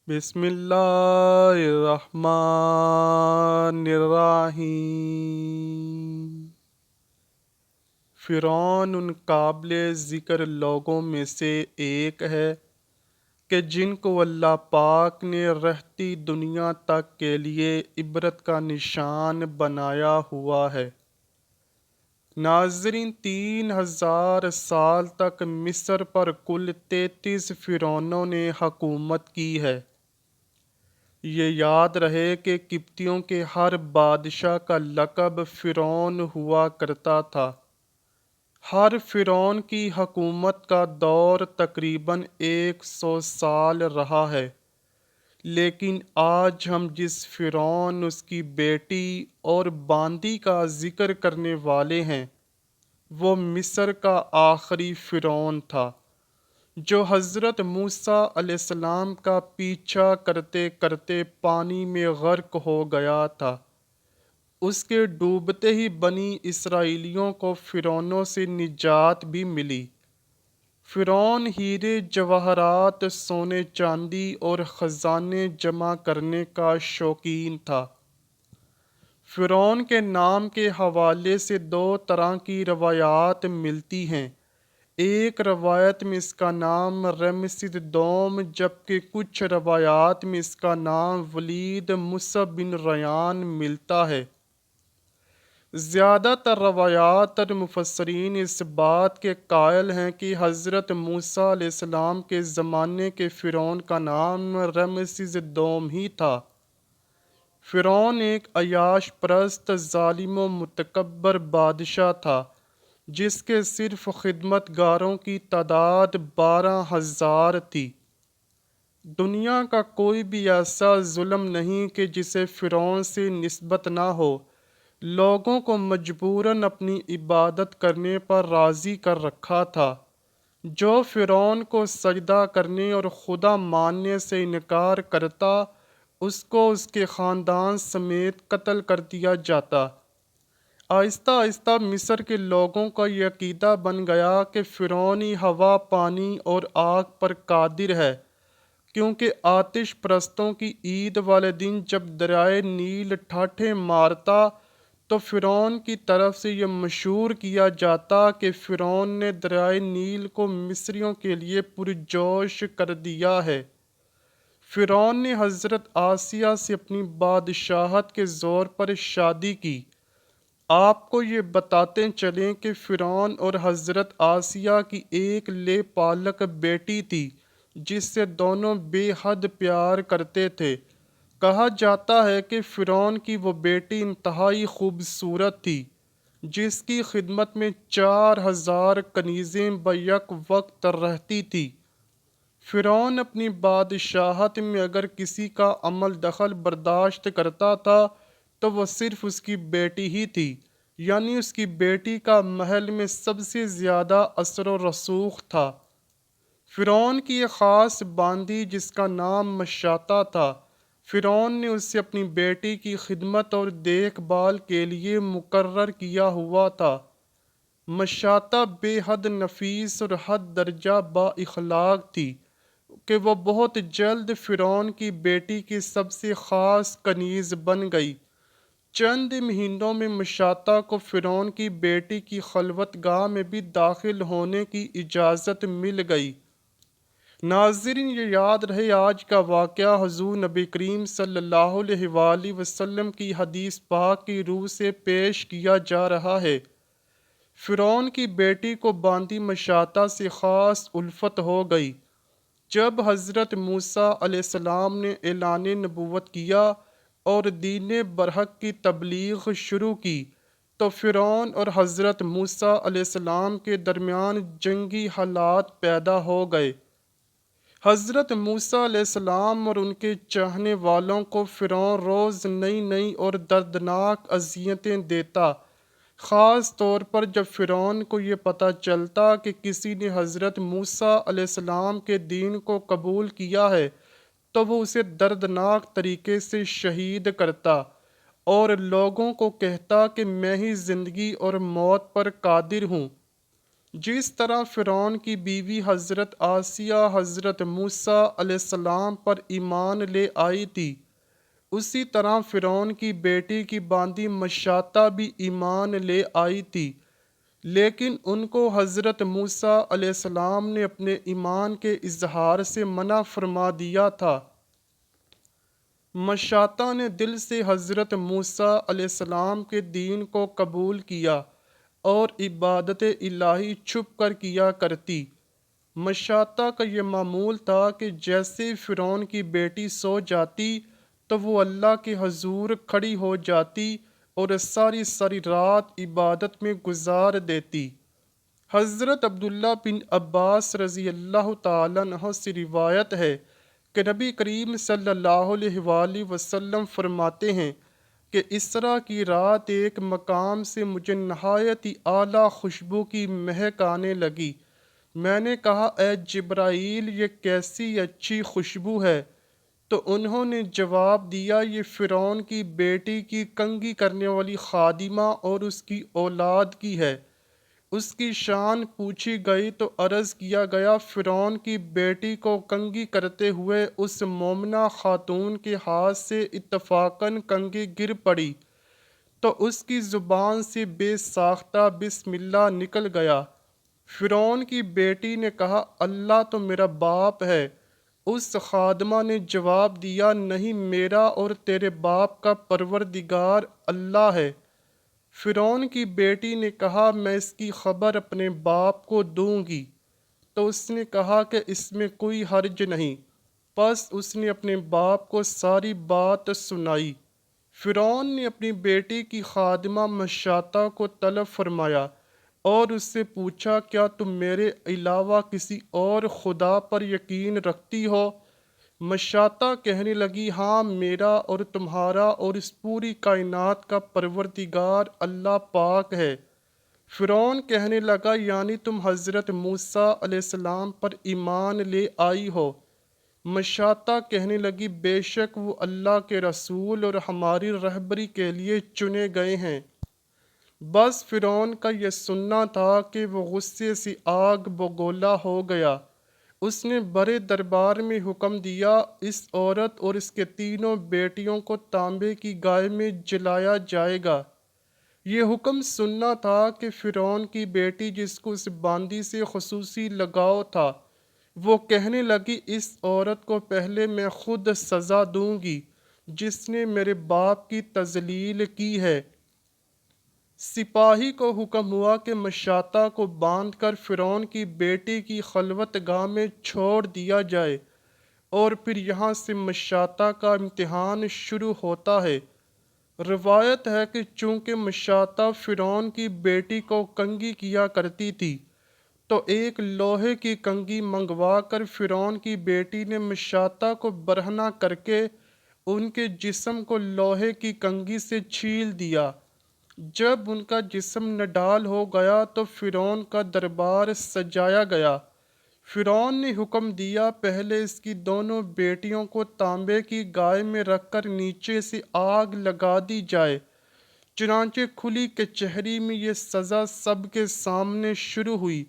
بسم اللہ الرحمن الرحیم۔ فرعون ان قابل ذکر لوگوں میں سے ایک ہے کہ جن کو اللہ پاک نے رہتی دنیا تک کے لیے عبرت کا نشان بنایا ہوا ہے۔ ناظرین، 3000 سال تک مصر پر کل 33 فرعونوں نے حکومت کی ہے۔ یہ یاد رہے کہ قبطیوں کے ہر بادشاہ کا لقب فرعون ہوا کرتا تھا۔ ہر فرعون کی حکومت کا دور تقریباً 100 سال رہا ہے، لیکن آج ہم جس فرعون، اس کی بیٹی اور باندی کا ذکر کرنے والے ہیں، وہ مصر کا آخری فرعون تھا، جو حضرت موسیٰ علیہ السلام کا پیچھا کرتے کرتے پانی میں غرق ہو گیا تھا۔ اس کے ڈوبتے ہی بنی اسرائیلیوں کو فرعونوں سے نجات بھی ملی۔ فرعون ہیرے جواہرات، سونے چاندی اور خزانے جمع کرنے کا شوقین تھا۔ فرعون کے نام کے حوالے سے 2 طرح کی روایات ملتی ہیں۔ ایک روایت میں اس کا نام رمسیس دوم، جبکہ کچھ روایات میں اس کا نام ولید مصعب بن ریان ملتا ہے۔ زیادہ تر روایات اور مفسرین اس بات کے قائل ہیں کہ حضرت موسیٰ علیہ السلام کے زمانے کے فرعون کا نام رمسیس دوم ہی تھا۔ فرعون ایک عیاش پرست، ظالم و متکبر بادشاہ تھا، جس کے صرف خدمت گاروں کی تعداد 12,000 تھی۔ دنیا کا کوئی بھی ایسا ظلم نہیں کہ جسے فرعون سے نسبت نہ ہو۔ لوگوں کو مجبوراً اپنی عبادت کرنے پر راضی کر رکھا تھا۔ جو فرعون کو سجدہ کرنے اور خدا ماننے سے انکار کرتا، اس کو اس کے خاندان سمیت قتل کر دیا جاتا۔ آہستہ آہستہ مصر کے لوگوں کا یہ عقیدہ بن گیا کہ فرعون ہی ہوا، پانی اور آگ پر قادر ہے، کیونکہ آتش پرستوں کی عید والے دن جب دریائے نیل ٹھاٹھیں مارتا تو فرعون کی طرف سے یہ مشہور کیا جاتا کہ فرعون نے دریائے نیل کو مصریوں کے لیے پرجوش کر دیا ہے۔ فرعون نے حضرت آسیہ سے اپنی بادشاہت کے زور پر شادی کی۔ آپ کو یہ بتاتے چلیں کہ فرعون اور حضرت آسیہ کی ایک لے پالک بیٹی تھی، جس سے دونوں بے حد پیار کرتے تھے۔ کہا جاتا ہے کہ فرعون کی وہ بیٹی انتہائی خوبصورت تھی، جس کی خدمت میں 4000 کنیزیں بیک وقت رہتی تھیں۔ فرعون اپنی بادشاہت میں اگر کسی کا عمل دخل برداشت کرتا تھا تو وہ صرف اس کی بیٹی ہی تھی، یعنی اس کی بیٹی کا محل میں سب سے زیادہ اثر و رسوخ تھا۔ فرعون کی ایک خاص باندی جس کا نام مشاطہ تھا، فرعون نے اسے اپنی بیٹی کی خدمت اور دیکھ بھال کے لیے مقرر کیا ہوا تھا۔ مشاطہ بے حد نفیس اور حد درجہ با اخلاق تھی کہ وہ بہت جلد فرعون کی بیٹی کی سب سے خاص کنیز بن گئی۔ چند مہینوں میں مشاطہ کو فرعون کی بیٹی کی خلوت گاہ میں بھی داخل ہونے کی اجازت مل گئی۔ ناظرین، یہ یاد رہے آج کا واقعہ حضور نبی کریم صلی اللہ علیہ وآلہ وسلم کی حدیث پاک کی روح سے پیش کیا جا رہا ہے۔ فرعون کی بیٹی کو باندی مشاطہ سے خاص الفت ہو گئی۔ جب حضرت موسیٰ علیہ السلام نے اعلان نبوت کیا اور دین برحق کی تبلیغ شروع کی تو فرعون اور حضرت موسیٰ علیہ السلام کے درمیان جنگی حالات پیدا ہو گئے۔ حضرت موسیٰ علیہ السلام اور ان کے چاہنے والوں کو فرعون روز نئی نئی اور دردناک اذیتیں دیتا۔ خاص طور پر جب فرعون کو یہ پتہ چلتا کہ کسی نے حضرت موسیٰ علیہ السلام کے دین کو قبول کیا ہے تو وہ اسے دردناک طریقے سے شہید کرتا اور لوگوں کو کہتا کہ میں ہی زندگی اور موت پر قادر ہوں۔ جس طرح فرعون کی بیوی حضرت آسیہ حضرت موسیٰ علیہ السلام پر ایمان لے آئی تھی، اسی طرح فرعون کی بیٹی کی باندی مشاطہ بھی ایمان لے آئی تھی، لیکن ان کو حضرت موسیٰ علیہ السلام نے اپنے ایمان کے اظہار سے منع فرما دیا تھا۔ مشاطہ نے دل سے حضرت موسیٰ علیہ السلام کے دین کو قبول کیا اور عبادت الہی چھپ کر کیا کرتی۔ مشاطہ کا یہ معمول تھا کہ جیسے فرعون کی بیٹی سو جاتی تو وہ اللہ کے حضور کھڑی ہو جاتی اور ساری ساری رات عبادت میں گزار دیتی۔ حضرت عبداللہ بن عباس رضی اللہ تعالیٰ عنہ سے روایت ہے کہ نبی کریم صلی اللہ علیہ وآلہ وسلم فرماتے ہیں کہ اسرا کی رات ایک مقام سے مجھے نہایت ہی اعلیٰ خوشبو کی مہک آنے لگی۔ میں نے کہا اے جبرائیل، یہ کیسی اچھی خوشبو ہے؟ تو انہوں نے جواب دیا، یہ فرعون کی بیٹی کی کنگھی کرنے والی خادمہ اور اس کی اولاد کی ہے۔ اس کی شان پوچھی گئی تو عرض کیا گیا، فرعون کی بیٹی کو کنگھی کرتے ہوئے اس مومنہ خاتون کے ہاتھ سے اتفاقاً کنگھی گر پڑی تو اس کی زبان سے بے ساختہ بسم اللہ نکل گیا۔ فرعون کی بیٹی نے کہا، اللہ تو میرا باپ ہے۔ اس خادمہ نے جواب دیا، نہیں، میرا اور تیرے باپ کا پروردگار اللہ ہے۔ فرعون کی بیٹی نے کہا، میں اس کی خبر اپنے باپ کو دوں گی۔ تو اس نے کہا کہ اس میں کوئی حرج نہیں۔ پس اس نے اپنے باپ کو ساری بات سنائی۔ فرعون نے اپنی بیٹی کی خادمہ مشاطہ کو طلب فرمایا اور اس سے پوچھا، کیا تم میرے علاوہ کسی اور خدا پر یقین رکھتی ہو؟ مشاطہ کہنے لگی، ہاں، میرا اور تمہارا اور اس پوری کائنات کا پروردگار اللہ پاک ہے۔ فرعون کہنے لگا، یعنی تم حضرت موسیٰ علیہ السلام پر ایمان لے آئی ہو؟ مشاطہ کہنے لگی، بے شک وہ اللہ کے رسول اور ہماری رہبری کے لیے چنے گئے ہیں۔ بس فرعون کا یہ سننا تھا کہ وہ غصے سے آگ بگولا ہو گیا۔ اس نے بڑے دربار میں حکم دیا، اس عورت اور اس کے تینوں بیٹیوں کو تانبے کی گائے میں جلایا جائے گا۔ یہ حکم سننا تھا کہ فرعون کی بیٹی، جس کو اس باندی سے خصوصی لگاؤ تھا، وہ کہنے لگی، اس عورت کو پہلے میں خود سزا دوں گی جس نے میرے باپ کی تذلیل کی ہے۔ سپاہی کو حکم ہوا کہ مشاطہ کو باندھ کر فرعون کی بیٹی کی خلوت گاہ میں چھوڑ دیا جائے، اور پھر یہاں سے مشاطہ کا امتحان شروع ہوتا ہے۔ روایت ہے کہ چونکہ مشاطہ فرعون کی بیٹی کو کنگھی کیا کرتی تھی، تو ایک لوہے کی کنگھی منگوا کر فرعون کی بیٹی نے مشاطہ کو برہنہ کر کے ان کے جسم کو لوہے کی کنگھی سے چھیل دیا۔ جب ان کا جسم نڈال ہو گیا تو فرعون کا دربار سجایا گیا۔ فرعون نے حکم دیا، پہلے اس کی دونوں بیٹیوں کو تانبے کی گائے میں رکھ کر نیچے سے آگ لگا دی جائے۔ چنانچہ کھلی کچہری میں یہ سزا سب کے سامنے شروع ہوئی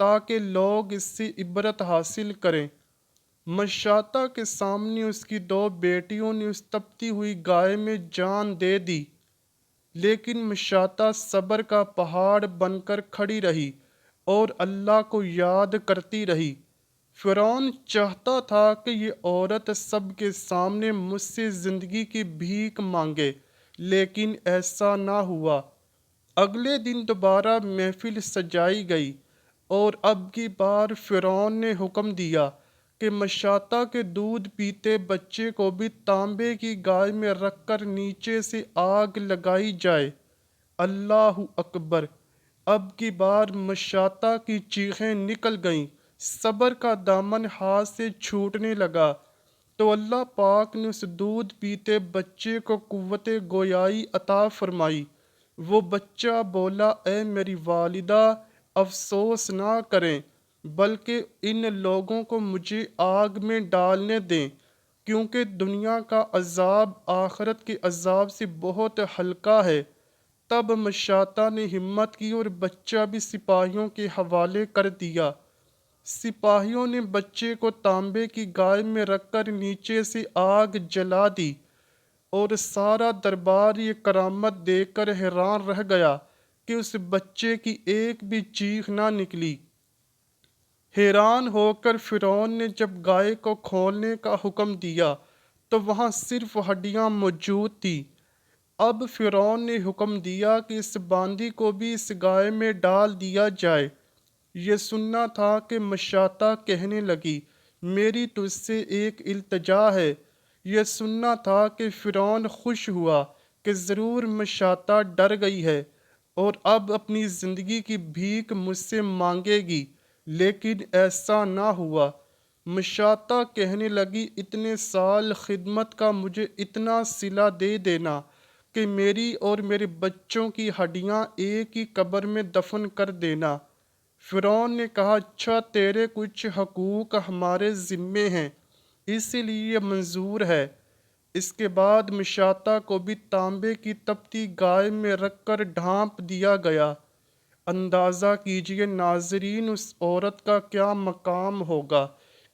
تاکہ لوگ اس سے عبرت حاصل کریں۔ مشاطہ کے سامنے اس کی دو بیٹیوں نے اس تپتی ہوئی گائے میں جان دے دی، لیکن مشاطہ صبر کا پہاڑ بن کر کھڑی رہی اور اللہ کو یاد کرتی رہی۔ فرعون چاہتا تھا کہ یہ عورت سب کے سامنے مجھ سے زندگی کی بھیک مانگے، لیکن ایسا نہ ہوا۔ اگلے دن دوبارہ محفل سجائی گئی اور اب کی بار فرعون نے حکم دیا کہ مشاطہ کے دودھ پیتے بچے کو بھی تانبے کی گائے میں رکھ کر نیچے سے آگ لگائی جائے۔ اللہ اکبر! اب کی بار مشاطہ کی چیخیں نکل گئیں، صبر کا دامن ہاتھ سے چھوٹنے لگا، تو اللہ پاک نے اس دودھ پیتے بچے کو قوت گویائی عطا فرمائی۔ وہ بچہ بولا، اے میری والدہ، افسوس نہ کریں، بلکہ ان لوگوں کو مجھے آگ میں ڈالنے دیں، کیونکہ دنیا کا عذاب آخرت کے عذاب سے بہت ہلکا ہے۔ تب مشاطہ نے ہمت کی اور بچہ بھی سپاہیوں کے حوالے کر دیا۔ سپاہیوں نے بچے کو تانبے کی گائے میں رکھ کر نیچے سے آگ جلا دی، اور سارا دربار یہ کرامت دیکھ کر حیران رہ گیا کہ اس بچے کی ایک بھی چیخ نہ نکلی۔ حیران ہو کر فرعون نے جب گائے کو کھولنے کا حکم دیا تو وہاں صرف ہڈیاں موجود تھیں۔ اب فرعون نے حکم دیا کہ اس باندی کو بھی اس گائے میں ڈال دیا جائے۔ یہ سننا تھا کہ مشاطہ کہنے لگی، میری تجھ سے ایک التجا ہے۔ یہ سننا تھا کہ فرعون خوش ہوا کہ ضرور مشاطہ ڈر گئی ہے اور اب اپنی زندگی کی بھیک مجھ سے مانگے گی، لیکن ایسا نہ ہوا۔ مشاطہ کہنے لگی، اتنے سال خدمت کا مجھے اتنا صلہ دے دینا کہ میری اور میرے بچوں کی ہڈیاں ایک ہی قبر میں دفن کر دینا۔ فرعون نے کہا، اچھا، تیرے کچھ حقوق ہمارے ذمے ہیں، اسی لیے یہ منظور ہے۔ اس کے بعد مشاطہ کو بھی تانبے کی تپتی گائے میں رکھ کر ڈھانپ دیا گیا۔ اندازہ کیجئے ناظرین، اس عورت کا کیا مقام ہوگا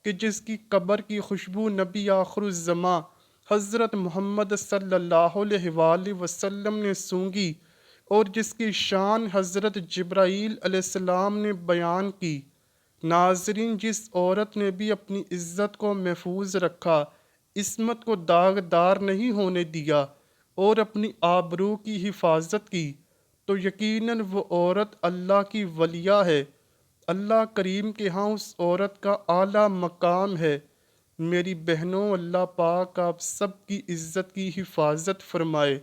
کہ جس کی قبر کی خوشبو نبی آخر الزماں حضرت محمد صلی اللہ علیہ وآلہ وسلم نے سونگھی، اور جس کی شان حضرت جبرائیل علیہ السلام نے بیان کی۔ ناظرین، جس عورت نے بھی اپنی عزت کو محفوظ رکھا، عصمت کو داغدار نہیں ہونے دیا اور اپنی آبرو کی حفاظت کی، تو یقیناً وہ عورت اللہ کی ولیہ ہے۔ اللہ کریم کے ہاں اس عورت کا اعلیٰ مقام ہے۔ میری بہنوں، اللہ پاک آپ سب کی عزت کی حفاظت فرمائے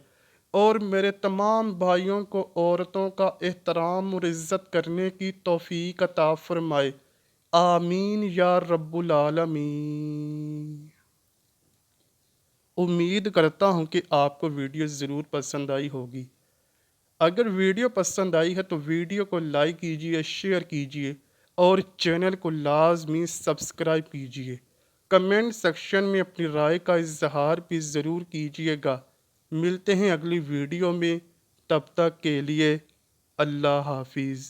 اور میرے تمام بھائیوں کو عورتوں کا احترام اور عزت کرنے کی توفیق عطا فرمائے۔ آمین یا رب العالمین۔ امید کرتا ہوں کہ آپ کو ویڈیو ضرور پسند آئی ہوگی۔ اگر ویڈیو پسند آئی ہے تو ویڈیو کو لائک کیجئے، شیئر کیجئے اور چینل کو لازمی سبسکرائب کیجئے۔ کمنٹ سیکشن میں اپنی رائے کا اظہار بھی ضرور کیجئے گا۔ ملتے ہیں اگلی ویڈیو میں، تب تک کے لیے اللہ حافظ۔